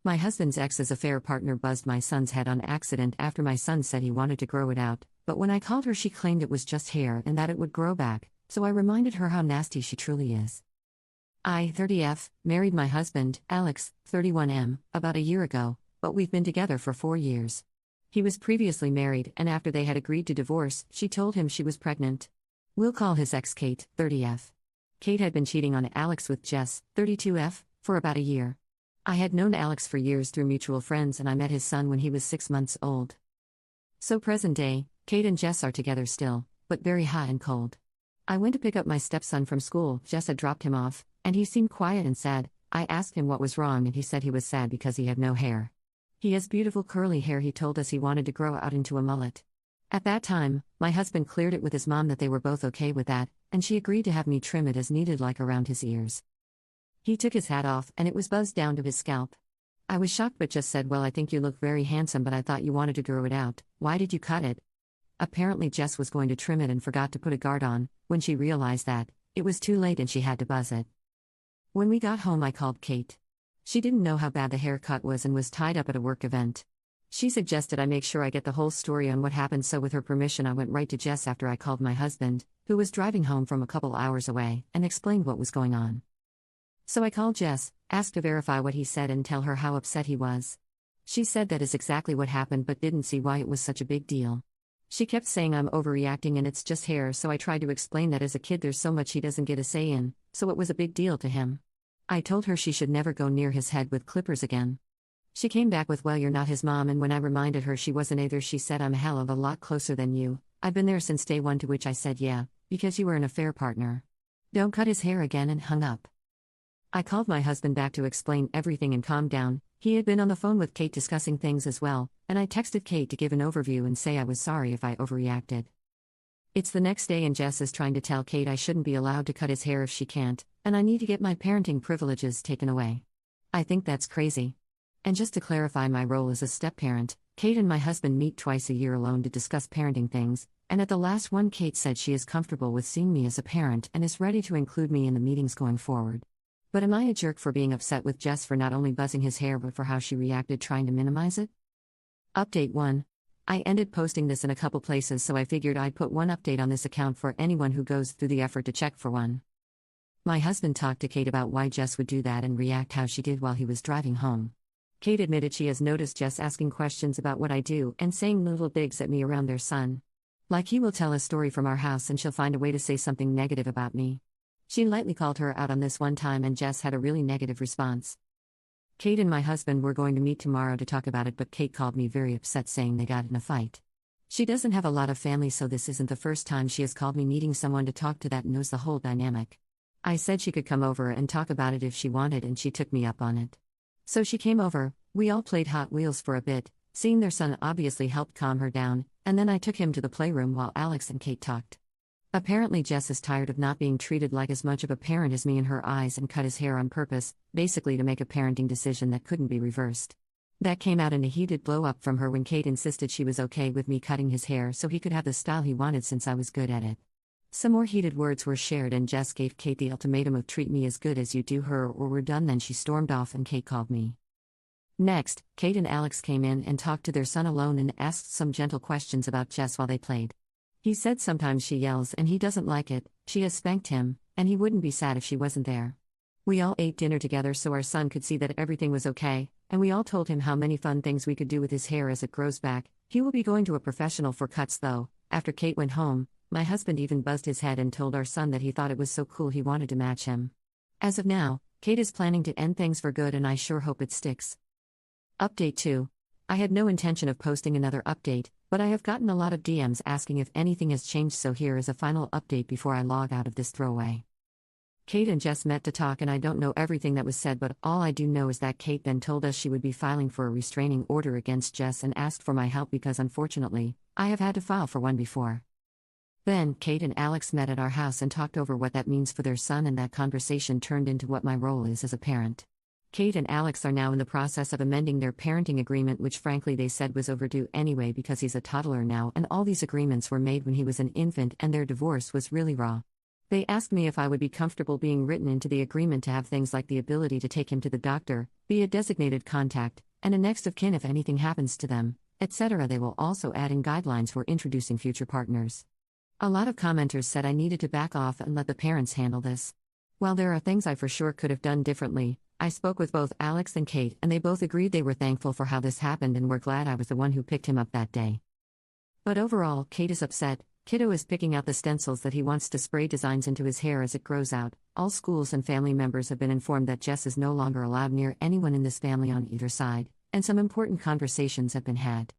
My husband's ex's affair partner buzzed my son's head on accident after my son said he wanted to grow it out, but when I called her, she claimed it was just hair and that it would grow back, so I reminded her how nasty she truly is. I, 30F, married my husband, Alex, 31M, about a year ago, but we've been together for 4 years. He was previously married, and after they had agreed to divorce, she told him she was pregnant. We'll call his ex Kate, 30F. Kate had been cheating on Alex with Jess, 32F, for about a year. I had known Alex for years through mutual friends, and I met his son when he was 6 months old. So present day, Kate and Jess are together still, but very hot and cold. I went to pick up my stepson from school. Jess had dropped him off, and he seemed quiet and sad. I asked him what was wrong, and he said he was sad because he had no hair. He has beautiful curly hair. He told us he wanted to grow out into a mullet. At that time, my husband cleared it with his mom that they were both okay with that, and she agreed to have me trim it as needed, like around his ears. He took his hat off, and it was buzzed down to his scalp. I was shocked but just said, "Well, I think you look very handsome, but I thought you wanted to grow it out. Why did you cut it?" Apparently Jess was going to trim it and forgot to put a guard on. When she realized that, it was too late and she had to buzz it. When we got home, I called Kate. She didn't know how bad the haircut was and was tied up at a work event. She suggested I make sure I get the whole story on what happened, so with her permission I went right to Jess after I called my husband, who was driving home from a couple hours away, and explained what was going on. So I called Jess, asked to verify what he said and tell her how upset he was. She said that is exactly what happened but didn't see why it was such a big deal. She kept saying I'm overreacting and it's just hair, so I tried to explain that as a kid there's so much he doesn't get a say in, so it was a big deal to him. I told her she should never go near his head with clippers again. She came back with, "Well, you're not his mom," and when I reminded her she wasn't either, she said, "I'm a hell of a lot closer than you. I've been there since day one," to which I said, "Yeah, because you were an affair partner. Don't cut his hair again," and hung up. I called my husband back to explain everything and calm down. He had been on the phone with Kate discussing things as well, and I texted Kate to give an overview and say I was sorry if I overreacted. It's the next day and Jess is trying to tell Kate I shouldn't be allowed to cut his hair if she can't, and I need to get my parenting privileges taken away. I think that's crazy. And just to clarify my role as a step-parent, Kate and my husband meet twice a year alone to discuss parenting things, and at the last one Kate said she is comfortable with seeing me as a parent and is ready to include me in the meetings going forward. But am I a jerk for being upset with Jess for not only buzzing his hair but for how she reacted trying to minimize it? Update 1. I ended posting this in a couple places, so I figured I'd put one update on this account for anyone who goes through the effort to check for one. My husband talked to Kate about why Jess would do that and react how she did while he was driving home. Kate admitted she has noticed Jess asking questions about what I do and saying little digs at me around their son. Like he will tell a story from our house and she'll find a way to say something negative about me. She lightly called her out on this one time and Jess had a really negative response. Kate and my husband were going to meet tomorrow to talk about it, but Kate called me very upset saying they got in a fight. She doesn't have a lot of family, so this isn't the first time she has called me, needing someone to talk to that knows the whole dynamic. I said she could come over and talk about it if she wanted, and she took me up on it. So she came over, we all played Hot Wheels for a bit, seeing their son obviously helped calm her down, and then I took him to the playroom while Alex and Kate talked. Apparently Jess is tired of not being treated like as much of a parent as me in her eyes and cut his hair on purpose, basically to make a parenting decision that couldn't be reversed. That came out in a heated blow-up from her when Kate insisted she was okay with me cutting his hair so he could have the style he wanted since I was good at it. Some more heated words were shared and Jess gave Kate the ultimatum of treat me as good as you do her or we're done. Then she stormed off and Kate called me. Next, Kate and Alex came in and talked to their son alone and asked some gentle questions about Jess while they played. He said sometimes she yells and he doesn't like it, she has spanked him, and he wouldn't be sad if she wasn't there. We all ate dinner together so our son could see that everything was okay, and we all told him how many fun things we could do with his hair as it grows back. He will be going to a professional for cuts though. After Kate went home, my husband even buzzed his head and told our son that he thought it was so cool he wanted to match him. As of now, Kate is planning to end things for good and I sure hope it sticks. Update 2. I had no intention of posting another update, but I have gotten a lot of DMs asking if anything has changed, so here is a final update before I log out of this throwaway. Kate and Jess met to talk and I don't know everything that was said, but all I do know is that Kate then told us she would be filing for a restraining order against Jess and asked for my help because unfortunately, I have had to file for one before. Then, Kate and Alex met at our house and talked over what that means for their son, and that conversation turned into what my role is as a parent. Kate and Alex are now in the process of amending their parenting agreement, which frankly they said was overdue anyway because he's a toddler now and all these agreements were made when he was an infant and their divorce was really raw. They asked me if I would be comfortable being written into the agreement to have things like the ability to take him to the doctor, be a designated contact, and a next of kin if anything happens to them, etc. They will also add in guidelines for introducing future partners. A lot of commenters said I needed to back off and let the parents handle this. While there are things I for sure could have done differently, I spoke with both Alex and Kate and they both agreed they were thankful for how this happened and were glad I was the one who picked him up that day. But overall, Kate is upset. Kiddo is picking out the stencils that he wants to spray designs into his hair as it grows out. All schools and family members have been informed that Jess is no longer allowed near anyone in this family on either side, and some important conversations have been had.